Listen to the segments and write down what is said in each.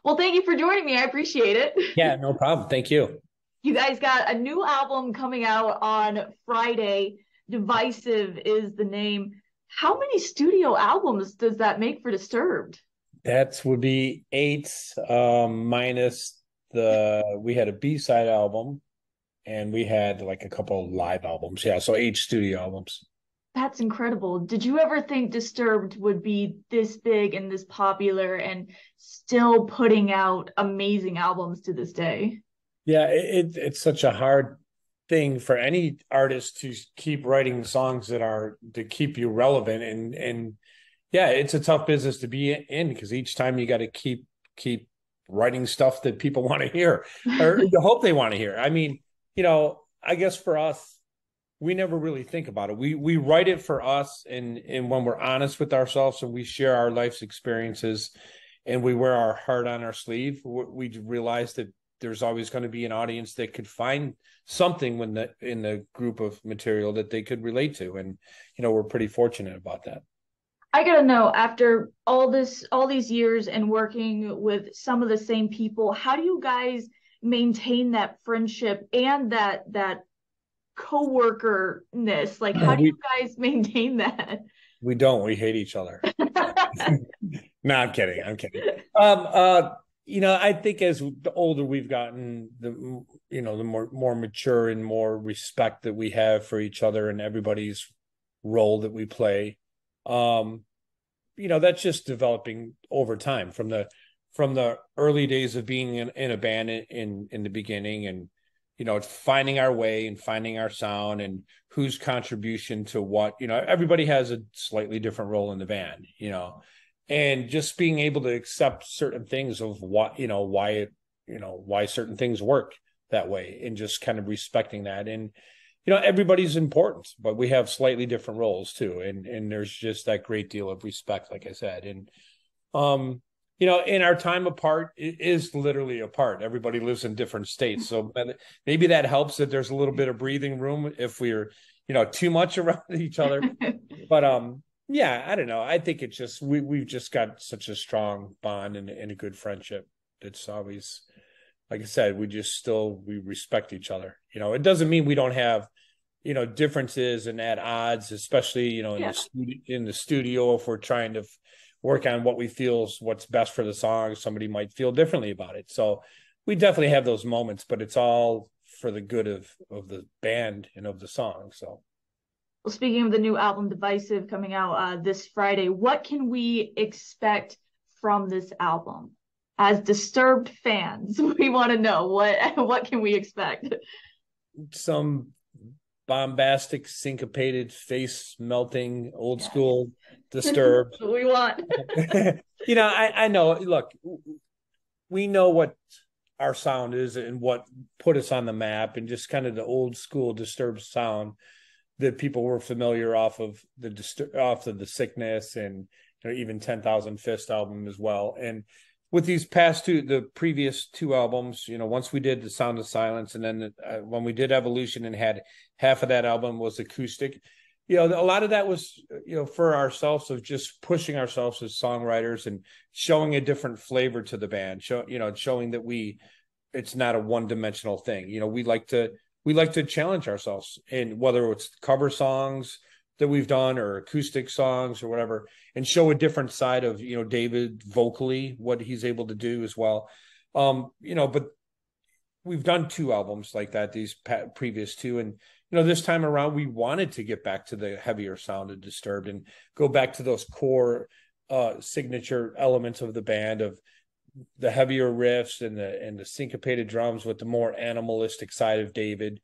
Well, thank you for joining me. I appreciate it. Yeah, no problem. Thank you. You guys got a new album coming out on Friday. Divisive is the name. How many studio albums does that make for Disturbed? That would be eight, minus we had a B-side album and we had like a couple of live albums. Yeah, so eight studio albums. That's incredible. Did you ever think Disturbed would be this big and this popular and still putting out amazing albums to this day? Yeah, it's such a hard thing for any artist to keep writing songs that are to keep you relevant and yeah, it's a tough business to be in because each time you got to keep writing stuff that people want to hear or you hope they want to hear. I mean, I guess for us, we never really think about it. We write it for us, and when we're honest with ourselves and we share our life's experiences, and we wear our heart on our sleeve, we realize that there's always going to be an audience that could find something in the group of material that they could relate to, and we're pretty fortunate about that. I gotta know, after all these years and working with some of the same people, how do you guys maintain that friendship and that coworkerness? Like, how do you we guys maintain that? we don't. We hate each other. No, I'm kidding. I'm kidding. Um, uh, I think as the older we've gotten, the more mature and more respect that we have for each other and everybody's role that we play. Um, that's just developing over time from the early days of being in a band in the beginning, and finding our way and finding our sound and whose contribution to what. Everybody has a slightly different role in the band, and just being able to accept certain things of what why certain things work that way, and just kind of respecting that. And everybody's important, but we have slightly different roles too, and there's just that great deal of respect, like I said. And in our time apart, it is literally apart. Everybody lives in different states, so maybe that helps that there's a little bit of breathing room if we're too much around each other. But yeah, I don't know. I think it's just we've just got such a strong bond and a good friendship. It's always, like I said, we respect each other. It doesn't mean we don't have differences and at odds, especially Yeah. in the studio. If we're trying to work on what we feel is what's best for the song, somebody might feel differently about it. So we definitely have those moments, but it's all for the good of the band and of the song. So Well, speaking of the new album Divisive coming out this Friday, what can we expect from this album? As Disturbed fans, we want to know what can we expect? some bombastic, syncopated, face melting, old Yes. school, Disturbed. What we want. I know. Look, we know what our sound is and what put us on the map, and just kind of the old school Disturbed sound that people were familiar off of the Sickness, and even 10,000 Fist album as well. And with the previous two albums, once we did the Sound of Silence, and then when we did Evolution and had half of that album was acoustic, a lot of that was for ourselves, of just pushing ourselves as songwriters and showing a different flavor to the band, showing that it's not a one-dimensional thing. We like to challenge ourselves, and whether it's cover songs that we've done or acoustic songs or whatever, and show a different side of David vocally, what he's able to do as well. But we've done two albums like that, these previous two, and this time around we wanted to get back to the heavier sound of Disturbed and go back to those core signature elements of the band, of the heavier riffs and the syncopated drums, with the more animalistic side of David,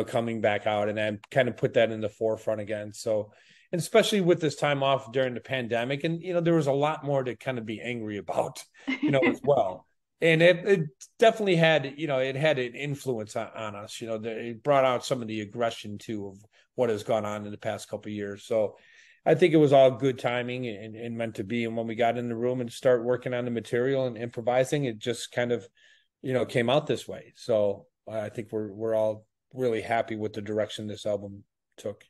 coming back out, and then kind of put that in the forefront again. So, and especially with this time off during the pandemic, and there was a lot more to kind of be angry about, as well. And it definitely had, it had an influence on us. It brought out some of the aggression too of what has gone on in the past couple of years. So I think it was all good timing and meant to be. And when we got in the room and start working on the material and improvising, it just kind of, came out this way. So I think we're all really happy with the direction this album took.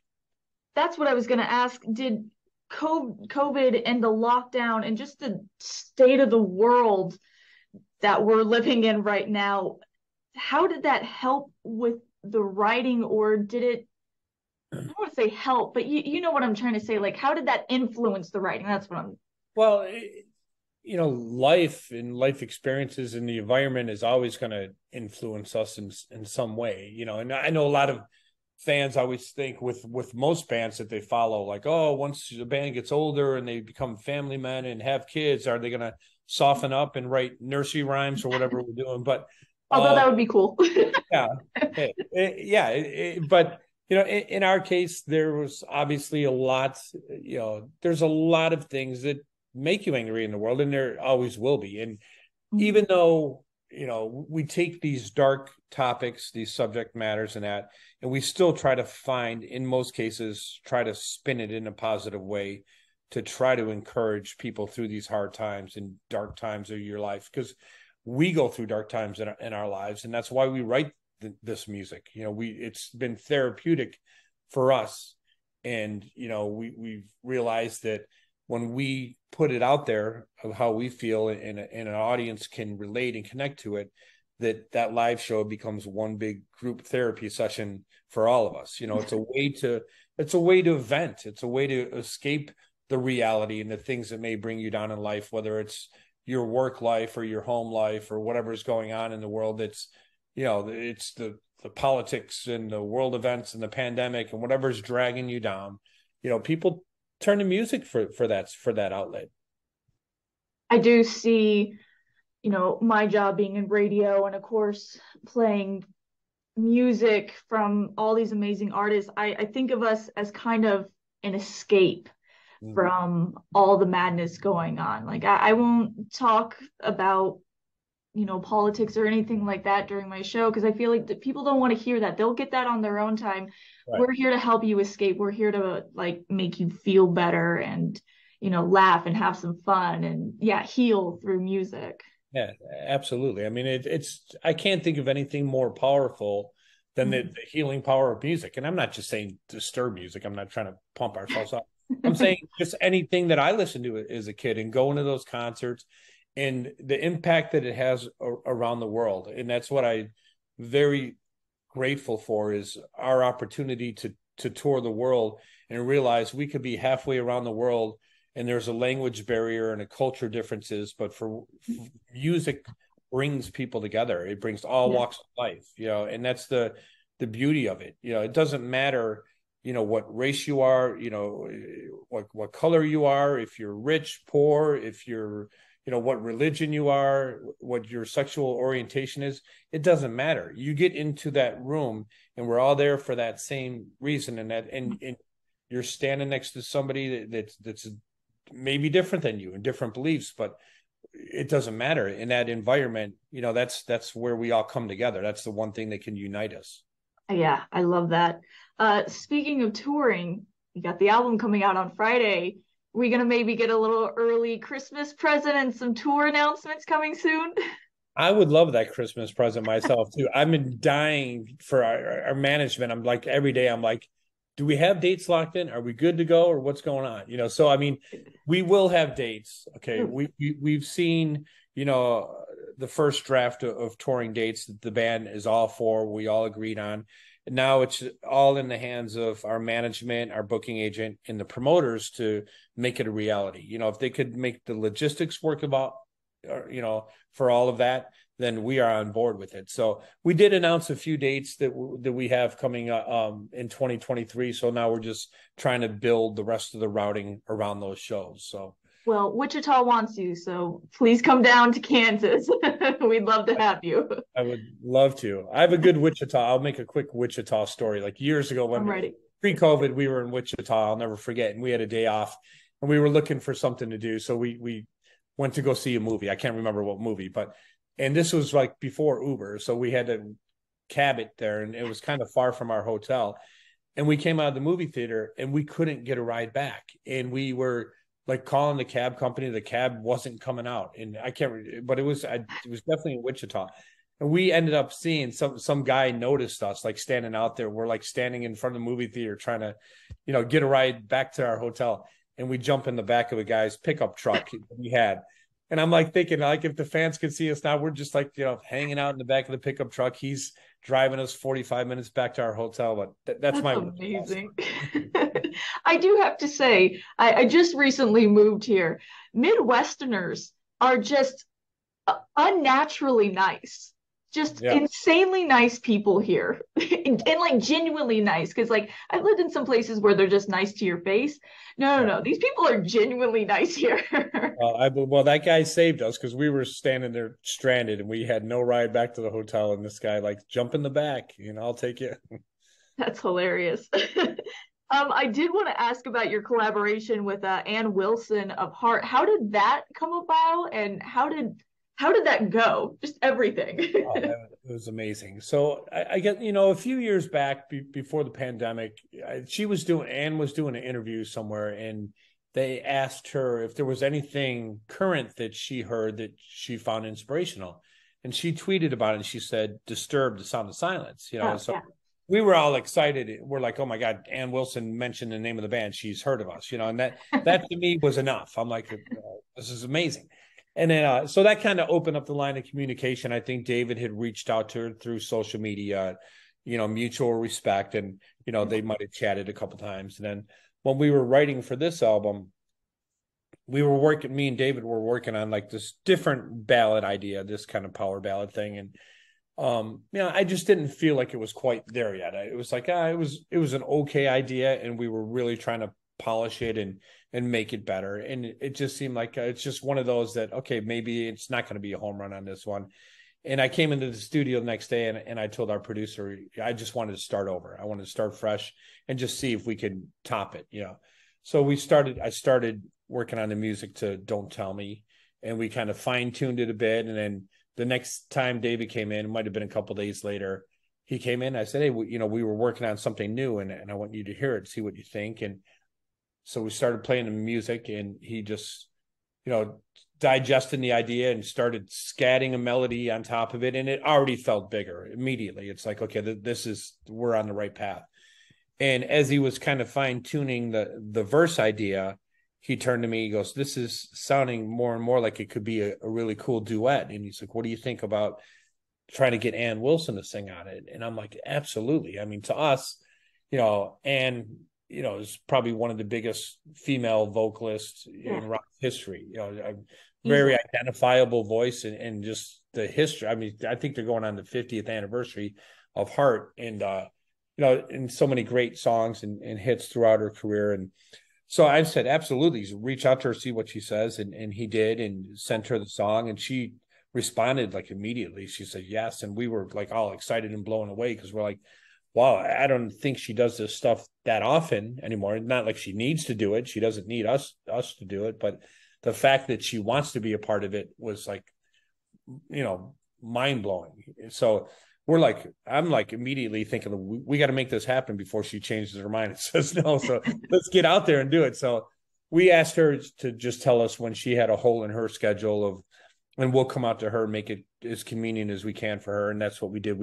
That's what I was going to ask. Did COVID and the lockdown and just the state of the world that we're living in right now, how did that help with the writing, or did it, I don't want to say help, but you know what I'm trying to say? Like, how did that influence the writing? That's what I'm. Well, life and life experiences and the environment is always going to influence us in some way, and I know a lot of fans always think with most bands that they follow, like, oh, once the band gets older and they become family men and have kids, are they going to soften up and write nursery rhymes or whatever we're doing? But Although that would be cool. yeah, but in our case, there was obviously a lot. There's a lot of things that make you angry in the world, and there always will be. And even though we take these dark topics, these subject matters, and we still try to find, in most cases, try to spin it in a positive way to try to encourage people through these hard times and dark times of your life, because we go through dark times in our lives, and that's why we write this music. It's been therapeutic for us, and we've realized that when we put it out there of how we feel, and an audience can relate and connect to it, that live show becomes one big group therapy session for all of us. It's a way to vent. It's a way to escape the reality and the things that may bring you down in life, whether it's your work life or your home life or whatever's going on in the world. It's the politics and the world events and the pandemic and whatever's dragging you down. People turn to music for that outlet. I do see, my job being in radio, and of course playing music from all these amazing artists. I think of us as kind of an escape from all the madness going on. Like, I won't talk about politics or anything like that during my show, because I feel like people don't want to hear that. They'll get that on their own time. Right. We're here to help you escape. We're here to make you feel better and laugh and have some fun and heal through music. Yeah, absolutely. I mean, I can't think of anything more powerful than the healing power of music. And I'm not just saying Disturbed music. I'm not trying to pump ourselves up. I'm saying just anything that I listened to as a kid and going to those concerts and the impact that it has around the world. And that's what I'm very grateful for, is our opportunity to tour the world and realize we could be halfway around the world and there's a language barrier and a culture differences, but for music brings people together. It brings all walks of life, and that's the beauty of it. It doesn't matter, what race you are, what color you are, if you're rich, poor, if you're, what religion you are, what your sexual orientation is. It doesn't matter. You get into that room and we're all there for that same reason. And you're standing next to somebody that's maybe different than you and different beliefs, but it doesn't matter. In that environment, that's where we all come together. That's the one thing that can unite us. Yeah, I love that. Speaking of touring, you got the album coming out on Friday. We gonna maybe get a little early Christmas present and some tour announcements coming soon? I would love that Christmas present myself too. I've been dying for our management. I'm like, every day I'm like, do we have dates locked in? Are we good to go, or what's going on? So I mean, we will have dates. Okay. We've seen, the first draft of touring dates that the band is all for, we all agreed on. And now it's all in the hands of our management, our booking agent, and the promoters to make it a reality. If they could make the logistics work for all of that, then we are on board with it. So we did announce a few dates that we have coming in 2023. So now we're just trying to build the rest of the routing around those shows. So, well, Wichita wants you, so please come down to Kansas. We'd love to have you. I would love to. I have a good Wichita. I'll make a quick Wichita story. Like years ago, when pre-COVID, we were in Wichita. I'll never forget. And we had a day off and we were looking for something to do. So we went to go see a movie. I can't remember what movie, and this was like before Uber. So we had to cab it there, and it was kind of far from our hotel. And we came out of the movie theater and we couldn't get a ride back. And we were like calling the cab company. The cab wasn't coming out. And I can't, but it was definitely in Wichita. And we ended up seeing some guy noticed us like standing out there. We're like standing in front of the movie theater trying to, get a ride back to our hotel. And we jump in the back of a guy's pickup truck we had. And I'm like thinking, like, if the fans could see us now, we're just like, hanging out in the back of the pickup truck. He's driving us 45 minutes back to our hotel. But that's That's my amazing. I do have to say, I just recently moved here. Midwesterners are just unnaturally nice. Just yeah. insanely nice people here. And like genuinely nice. Because like I've lived in some places where they're just nice to your face. No, no, Yeah. no. These people are genuinely nice here. Well, that guy saved us because we were standing there stranded and we had no ride back to the hotel. And this guy like, jump in the back, I'll take you. That's hilarious. I did want to ask about your collaboration with Ann Wilson of Heart. How did that come about, and how did that go? Just everything. It was amazing. So I get, a few years back before the pandemic, Ann was doing an interview somewhere, and they asked her if there was anything current that she heard that she found inspirational. And she tweeted about it, and she said, "Disturbed, the Sound of Silence." Oh, So yeah. we were all excited. We're like, "Oh my God, Ann Wilson mentioned the name of the band. She's heard of us," and that to me was enough. I'm like, this is amazing. And then, so that kind of opened up the line of communication. I think David had reached out to her through social media, mutual respect. And, they might have chatted a couple times. And then when we were writing for this album, me and David were working on like this different ballad idea, this kind of power ballad thing. And, I just didn't feel like it was quite there yet. It was like, it was an okay idea. And we were really trying to polish it and make it better. And it just seemed like it's just one of those that, okay, maybe it's not going to be a home run on this one. And I came into the studio the next day and I told our producer, I just wanted to start over. I wanted to start fresh and just see if we could top it, So I started working on the music to Don't Tell Me, and we kind of fine tuned it a bit. And then the next time David came in, it might've been a couple of days later, he came in, I said, "Hey, we were working on something new and I want you to hear it, see what you think." And so we started playing the music, and he just, digesting the idea and started scatting a melody on top of it. And it already felt bigger immediately. It's like, okay, we're on the right path. And as he was kind of fine tuning the verse idea, he turned to me, he goes, "This is sounding more and more like it could be a really cool duet." And he's like, "What do you think about trying to get Ann Wilson to sing on it?" And I'm like, "Absolutely." I mean, to us, Ann, is probably one of the biggest female vocalists in rock history. A very identifiable voice, and just the history. I mean, I think they're going on the 50th anniversary of Heart, and and so many great songs and hits throughout her career. And so I said, absolutely, reach out to her, see what she says, and he did, and sent her the song, and she responded like immediately. She said yes, and we were like all excited and blown away because we're like, wow, I don't think she does this stuff that often anymore. Not like she needs to do it. She doesn't need us to do it. But the fact that she wants to be a part of it was like, mind blowing. So I'm like immediately thinking, we got to make this happen before she changes her mind and says no. So let's get out there and do it. So we asked her to just tell us when she had a hole in her schedule and we'll come out to her and make it as convenient as we can for her. And that's what we did.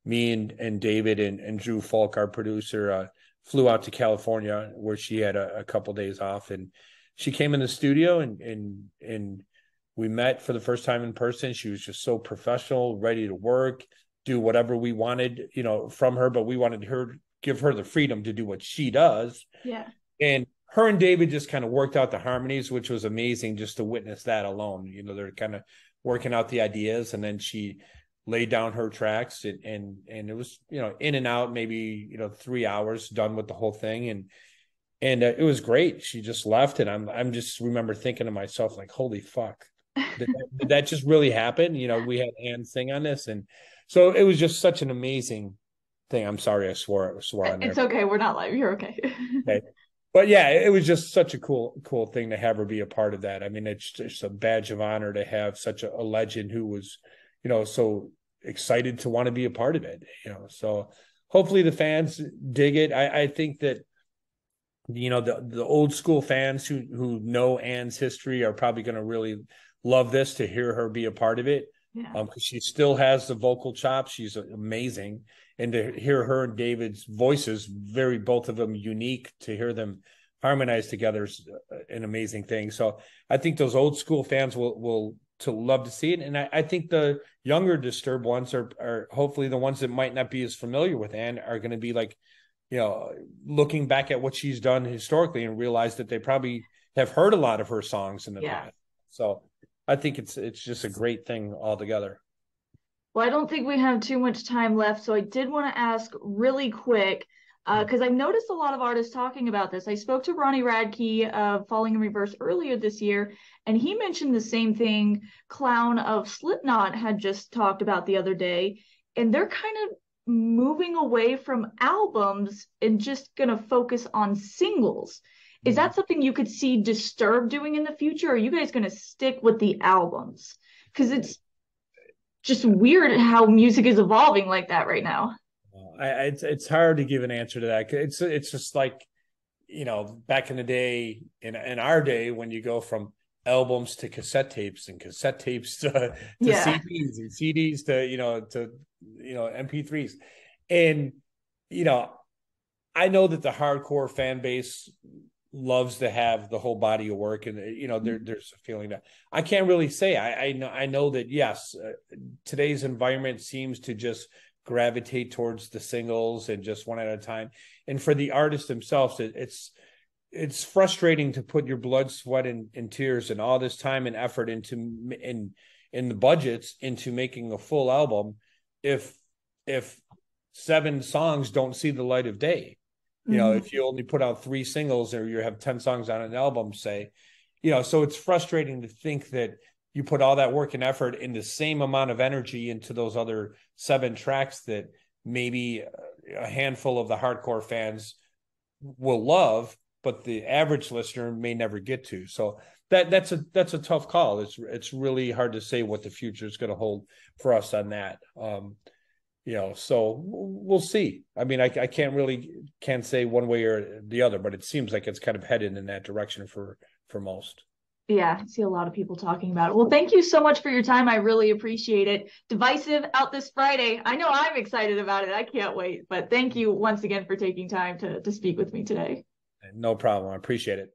Me and David and Drew Falk, our producer, flew out to California where she had a couple days off, and she came in the studio and we met for the first time in person. She was just so professional, ready to work, do whatever we wanted, from her, but we wanted her, give her the freedom to do what she does. Yeah. And her and David just kind of worked out the harmonies, which was amazing just to witness that alone. They're kind of working out the ideas, and then she laid down her tracks and it was, in and out, maybe, 3 hours done with the whole thing. And it was great. She just left, and I'm just remember thinking to myself, like, holy fuck, did that just really happen? We had Ann sing on this. And so it was just such an amazing thing. I'm sorry, I swore on there. It's okay. We're not live. You're okay. Okay. But yeah, it was just such a cool thing to have her be a part of that. I mean, it's just a badge of honor to have such a legend who was, so excited to want to be a part of it, so hopefully the fans dig it. I think that, the old school fans who know Ann's history are probably going to really love this, to hear her be a part of it. Yeah. Because she still has the vocal chops. She's amazing. And to hear her and David's voices, both of them unique, to hear them harmonize together is an amazing thing. So I think those old school fans will to love to see it. And I think the younger Disturbed ones are hopefully the ones that might not be as familiar with Anne are going to be like, looking back at what she's done historically and realize that they probably have heard a lot of her songs in the past. So I think it's just a great thing altogether. Well, I don't think we have too much time left, so I did want to ask really quick, because I've noticed a lot of artists talking about this. I spoke to Ronnie Radke of Falling in Reverse earlier this year, and he mentioned the same thing Clown of Slipknot had just talked about the other day, and they're kind of moving away from albums and just going to focus on singles. Is that something you could see Disturbed doing in the future, or are you guys going to stick with the albums? Because it's just weird how music is evolving like that right now. It's hard to give an answer to that. It's just like, back in the day, in our day, when you go from albums to cassette tapes and cassette tapes to CDs and CDs to MP3s. And, I know that the hardcore fan base loves to have the whole body of work, and there's a feeling that I can't really say. I know that yes, today's environment seems to just gravitate towards the singles and just one at a time. And for the artists themselves, it's frustrating to put your blood, sweat, and tears and all this time and effort into in the budgets into making a full album if 7 songs don't see the light of day. If you only put out 3 singles or you have 10 songs on an album, say, so it's frustrating to think that you put all that work and effort in the same amount of energy into those other 7 tracks that maybe a handful of the hardcore fans will love, but the average listener may never get to. So that's a tough call. It's really hard to say what the future is going to hold for us on that. So we'll see. I mean, I can't say one way or the other, but it seems like it's kind of headed in that direction for most. Yeah, I see a lot of people talking about it. Well, thank you so much for your time. I really appreciate it. Divisive out this Friday. I know I'm excited about it. I can't wait. But thank you once again for taking time to speak with me today. No problem. I appreciate it.